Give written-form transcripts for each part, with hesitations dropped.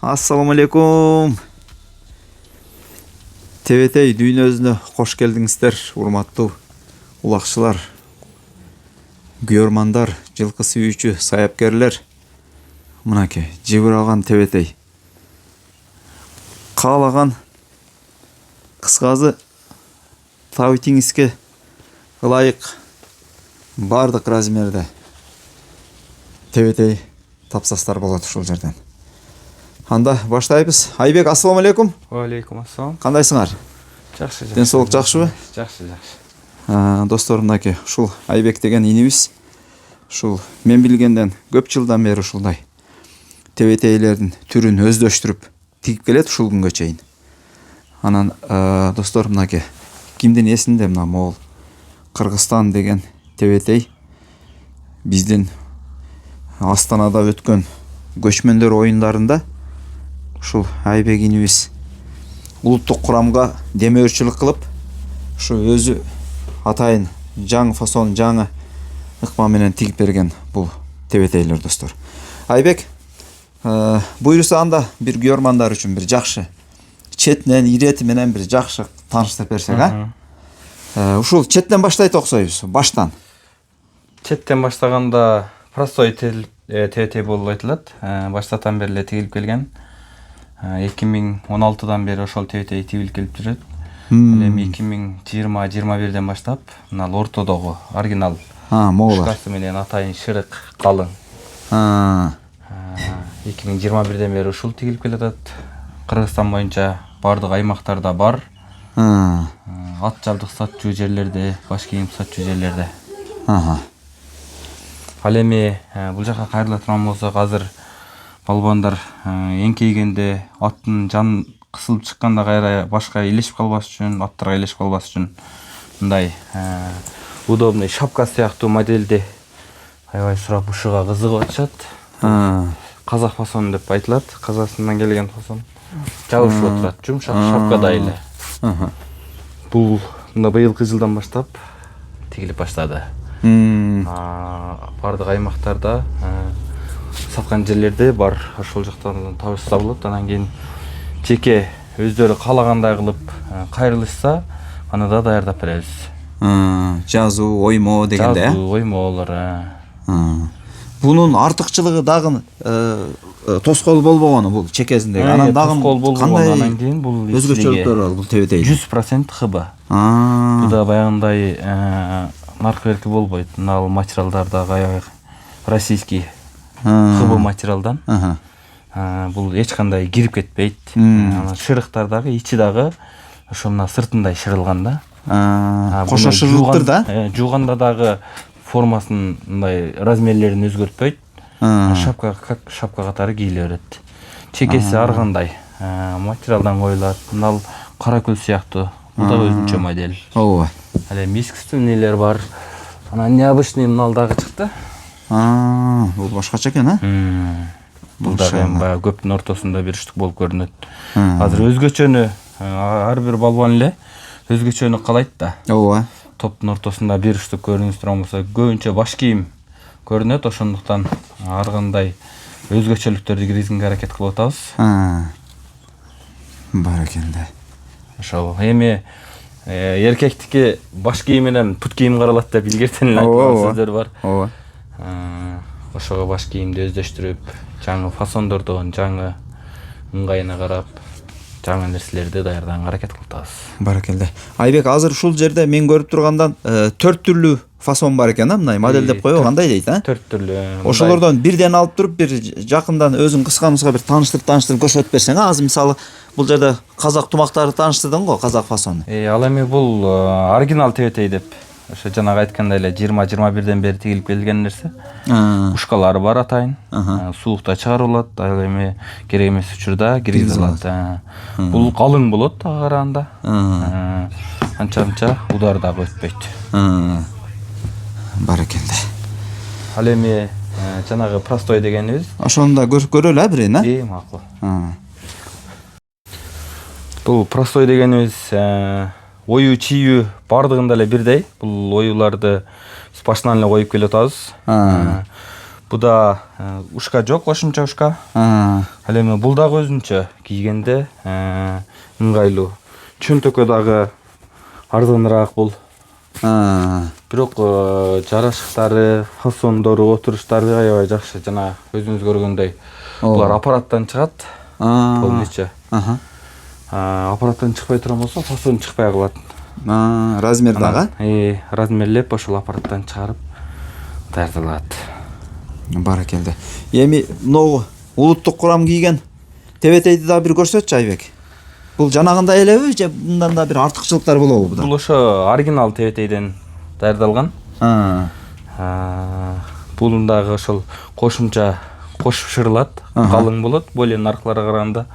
Assalamu алейкум. Тебетей дүйнөзүнө кош келдиңиздер, урматтуу улакчылар, күйөрмандар, жылкы сүйүүчү саяпкерлер. Мынакей жыбыралган тебетей. Каалаган кыскасы табитиңизге ылайык бардык размерде тебетей тапсастар болот ушул жерден. Анда баштайбыз. Айбек, ассаламу алейкум. Алейкум ассалам. Кандайсыңар? Жакшы, жакшы. Ден соолук жакшыбы? Жакшы, жакшы. Достор, мынакей ушул Айбек деген инибиз. Ушул мен билгенден көп жылдан бери ушулдай тебетейлердин түрүн өздөштүрүп тигип келет ушул күнгө чейин. Анан достор, мынакей кимдин эсинде мына могул Кыргызстан деген тебетей биздин Астанада өткөн көчмөндөр оюндарында ушул Айбек инибиз улуттук курамга демөөрчүлүк кылып, ушу өзү атайын жаңы фасон, жаңы ыкма менен тигип берген бул тебетейлер, достор. Айбек, буйруса анда бир күйөрмандар үчүн бир жакшы четинен, ирети менен бир жакшы тааныштырып берсек, Ушул четтен баштайт оксойбуз, баштан. Четтен баштаганда простой тебетей болуп айтылат. Баштатан бери эле тигилип келген. 2016-дан бери ошол тебетей тигилип келип жүрөт. Эми 2020-21ден баштап мына ортодогу оригинал шкасы менен атайын шырык калың. 2021ден бери ушул тигилип келатат. Кыргызстан боюнча бардык аймактарда бар. Ат жабдык сатчу жерлерде, баш кийим сатчу жерлерде. Ал эми бул жака кайрыла турган болсок, азыр балбандар эңкейгенде аттын жан кысылып чыкканда кайра башка илешип калбаш үчүн, аттарга илешип калбаш үчүн мындай удобный шапка сыяктуу модельди аябай сурап ушуга кызыгып атышат. Казак фасон деп айтылат. Казакстандан келген фасон. Жабышып отурат, жумшак шапкадай эле. Бул мына быйылкы жылдан баштап тигилип баштады. Бардык аймактарда саткан жерлерде бар, ошол жактан табышса болот. Анан кийин жеке өздөрү каалагандай кылып кайрылышса, аны да даярдап беребиз. Жазуу, оймо дегенде. Жазуу, оймолор. Бунун артыкчылыгы дагы тоскоол болбогону бул чекесиндеги. Анан дагы кандай кийин бул өзгөчөлүктөр бар бул тебетейдин? 100% хыба. Бул да баягындай маркверки болбойт. Мына материалдарда аябай российский хыба материалдан. Бул эч кандай кирип кетпейт. Анан шырыктар дагы ичи дагы ошо мына сыртындай шырылган да. Кошо шырылыптыр да. Жууганда дагы формасын мындай размерлерин өзгөртпөйт. Шапка катары кийиле берет. Чекеси ар кандай материалдан коюлат. Мына каракөл сыяктуу. Бул да өзүнчө модель. Ооба. Ал эми искусственныйлер бар. Анан необычный мына дагы чыкты. Бул башкача экен, Бул дагы баягы көптүн ортосунда бир штук болуп көрүнөт. Азыр өзгөчөнү ар бир балбан эле өзгөчөнү каалайт да. Ооба. Топтун ортосунда бир штук көрүнүш турган болсо, көбүнчө баш кийим көрүнөт. Ошондуктан ар кандай өзгөчөлүктөрдү киргизгенге аракет кылып атабыз. Баракелде. Ошол эми эркектики баш кийим менен пут кийим каралат деп илгертен эле айткан сөздөр бар. Ооба. Ошого баш кийимди өздөштүрүп, жаңы фасондордон, жаңы ыңгайына карап, жаңы нерселерди даярдаганга аракет кылып атабыз. Баракелде. Айбек, азыр ушул жерде мен көрүп тургандан 4 түрлүү фасон бар экен, мындай модель деп коебу, кандай дейт, 4 түрлүү. Ошолордон бирден алып туруп, бир жакындан өзүң кыска-мыска бир тааныштырып көрсөтүп берсең, азыр мисалы бул жерде казак тумактары тааныштырдың го, казак фасону. Ал эми бул оригинал тебетей деп, ошо жанагы айткандай эле 20-21ден бери тигилип келген нерсе. Ушкалары бар атайын. Суукта чыгарылат, ал эми керек эмес учурда киргизилет. Бул калың болот ага караганда. Анча удар дагы өтпөйт. Баракелде. Ал эми жанагы простой дегенибиз. Ошону да көрөлү, бирин, макул. Бул простой дегенибиз ою чийүү бардыгында эле бирдей. Бул оюларды башынан эле коюп келе атабыз. Буда ушка жок, кошумча ушка. Ал эми бул дагы өзүнчө кийгенде ыңгайлуу. Чөнтөккө дагы арзаныраак бул. Бирок жарашыктары, фасондору, отуруштары аябай жакшы. Жана өзүңүз көргөндөй булар аппараттан чыгат. Полноча. Аппараттан чыкпай турган болсо, фасон чыкпай калат. Размер дагы? Размерлеп ошол аппараттан чыгарып даярдалат. Баракелде. Эми могу улуттук курам кийген тебетейди да бир көрсөтчү Айбек. Бул жанагындай элеби же мындан да бир артыкчылыктар болобу буда? Бул ошо оригинал тебетейден даярдалган. Булундагы ошол кошумча кошуп шырылат, калың болот, более наркыларга караганда.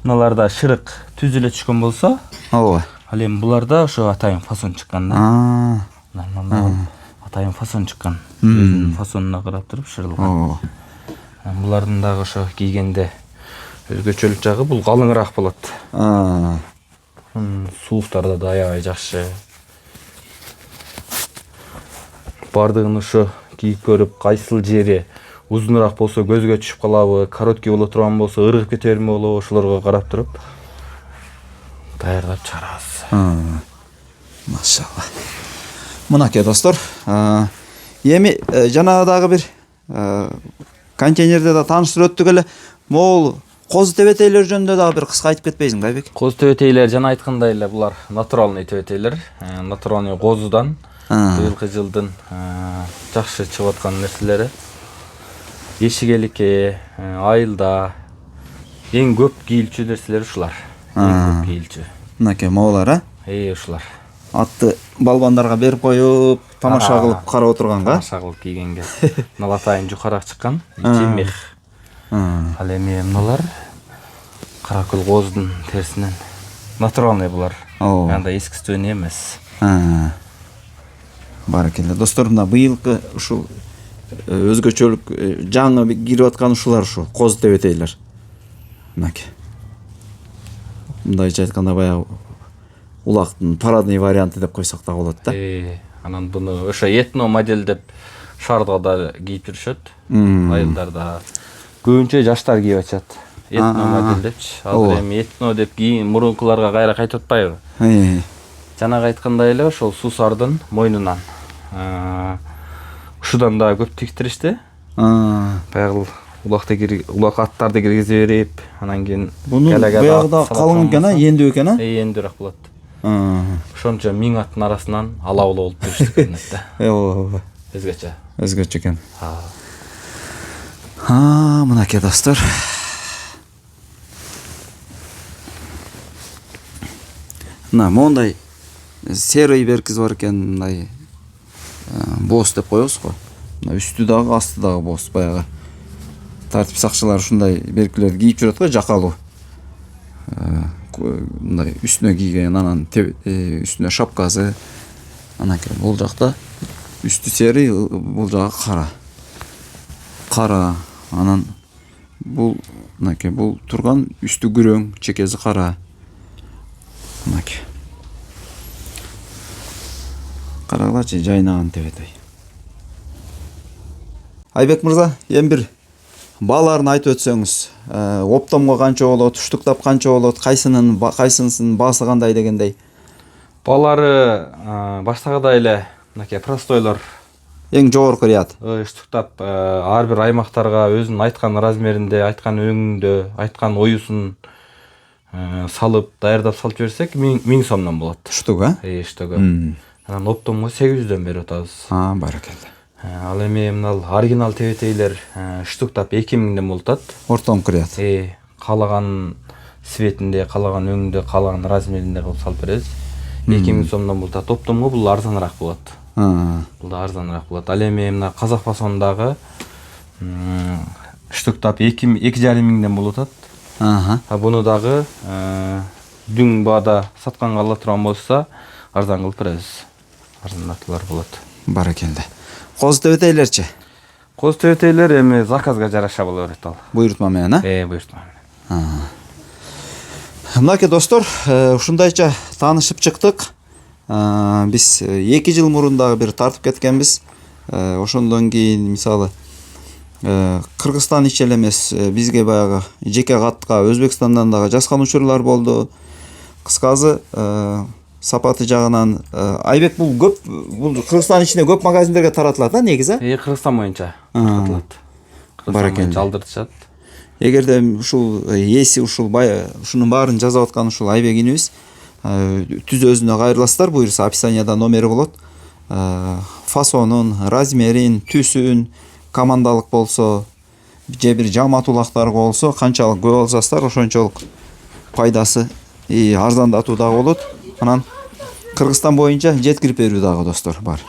Мыналарда шырык түз эле түшкөн болсо, ооба. Ал эми буларда ошо атайын фасон чыккан да. Нормалдуу атайын фасон чыккан. Өзүнүн фасонуна карап туруп шырылган. Булардын дагы ошо кийгенде өзгөчөлүк жагы бул калыңыраак болот. Сууктарда да аябай жакшы. Бардыгын ошо кийип көрүп, кайсыл жери узунураак болсо көзгө түшүп калабы, короткий боло турган болсо ыргып кете берме болобу, ошолорго карап туруп даярдап чыгарабыз. Машалла. Мынакей достор, эми жанагы бир контейнерде да тааныштырып өттүк эле. Могул козу тебетейлер жөнүндө дагы бир кыска айтып кетпейсиң да, Айбек? Козу тебетейлер жана айткандай эле булар натуральный тебетейлер. Натуральный козудан быйылкы жылдын жакшы чыгып аткан нерселери. Ешигеликке, айылда эң көп кийилчү нерселер ушулар. Эң көп кийилчү. Мынакей могулар, ушулар. Атты балбандарга берип коюп, тамаша кылып карап отурганга. Тамаша кылып кийгенге. Мына атайын жукараак чыккан, ичи мех. Ал эми мыналар каракөл козунун терисинен натуральный булар. Андай искусственный эмес. Баракелде. Достор, мына быйылкы ушул өзгөчөлүк жаңы кирип аткан ушулар ушул козу тебетейлер. Мынакей. Мындайча айтканда баягы улактын парадный варианты деп койсок да болот да. Анан буну ошо этно модель деп шаарда да кийип жүрүшөт. Айылдарда көбүнчө жаштар кийип атышат. Этно модель депчи. Азыр эми этно деп кийин мурункуларга кайра кайтып атпайбы? Жанагы айткандай эле ошол сусардын мойнунан ушудан да көп тиктиришти. Баягы улак аттарды киргизе берип, анан кийин баягыда калың экен, эндүү экен, эндүүрөөк болот. Ошончо 1000 аттын арасынан ала-була болуп жүрүштү көрүнөт. Ооба. Өзгөчө экен. Мынакей достор. Мына мондай серый беркиз бар экен, мындай боз деп коебуз го. Мына үстү дагы, асты дагы боз, баягы тартип сакчылар ушундай беркилерди кийип жүрөт го, жакалуу. Мындай үстүнө кийген, анан үстүнө шапкасы. Анакей бул жакта үстү серый, бул жагы кара. Кара. Анан бул мынакей бул турган үстү күрөң, чекеси кара. Мынакей. Карагылачы, жайнаган тебетей. Айбек мырза, эми бир бааларын айтып өтсөңүз, оптомго канча болот, уштуктап канча болот, кайсынын баасы кандай дегендей. Баалары баштагыдай эле мынакей простойлор эң жогорку ряд. Уштуктап ар бир аймактарга өзүнүн айткан размеринде, айткан өңүндө, айткан оюсун салып, даярдап салып жиберсек 1000 сомдон болот. Штуга? Штуга. Анан оптомго 800дөн берип атабыз. Баракелде. Ал эми мынал оригинал тебетейлер штуктап 2000ден болот. Ортоңку ряд. Каалаган светинде, каалаган өңүндө, каалаган размеринде кылып салып беребиз. 2000 сомдон болот. Оптомго бул арзаныраак болот. Бул да арзаныраак болот. Ал эми мына казак фасондагы штуктап 2,5 миңден болот. Буну дагы дүң баада сатканга ала турган болсо арзан кылып беребиз. Арзандатуулар болот. Баракелде. Козу тебетейлерчи? Козу тебетейлер эми заказга жараша боло берет ал. Буйртма менен, буйртма менен. Мынакей достор, ушундайча таанышып чыктык. Биз 2 жыл мурун дагы бир тартып кеткенбиз. Ошондон кийин мисалы Кыргызстан ич эле эмес, бизге баягы жеке катка Өзбекстандан дагы жазган учурлар болду. Кыскасы, сапаты жагынан Айбек бул Кыргызстан ичинде көп магазиндерге таратылат да негизи. Кыргызстан боюнча таркатылат. Баракелде. Жалдыртышат. Эгерде ушул эси ушунун баарын жазып аткан ушул Айбек инибиз түз өзүнө кайрыласыздар, буюрса описанияда номери болот. Фасонун, размерин, түсүн, командалык болсо, же бир жамат улактар болсо, канчалык көп алсаңыздар, ошончолук пайдасы арзандатуу дагы болот. Анан Кыргызстан боюнча жеткирип берүү дагы достор бар.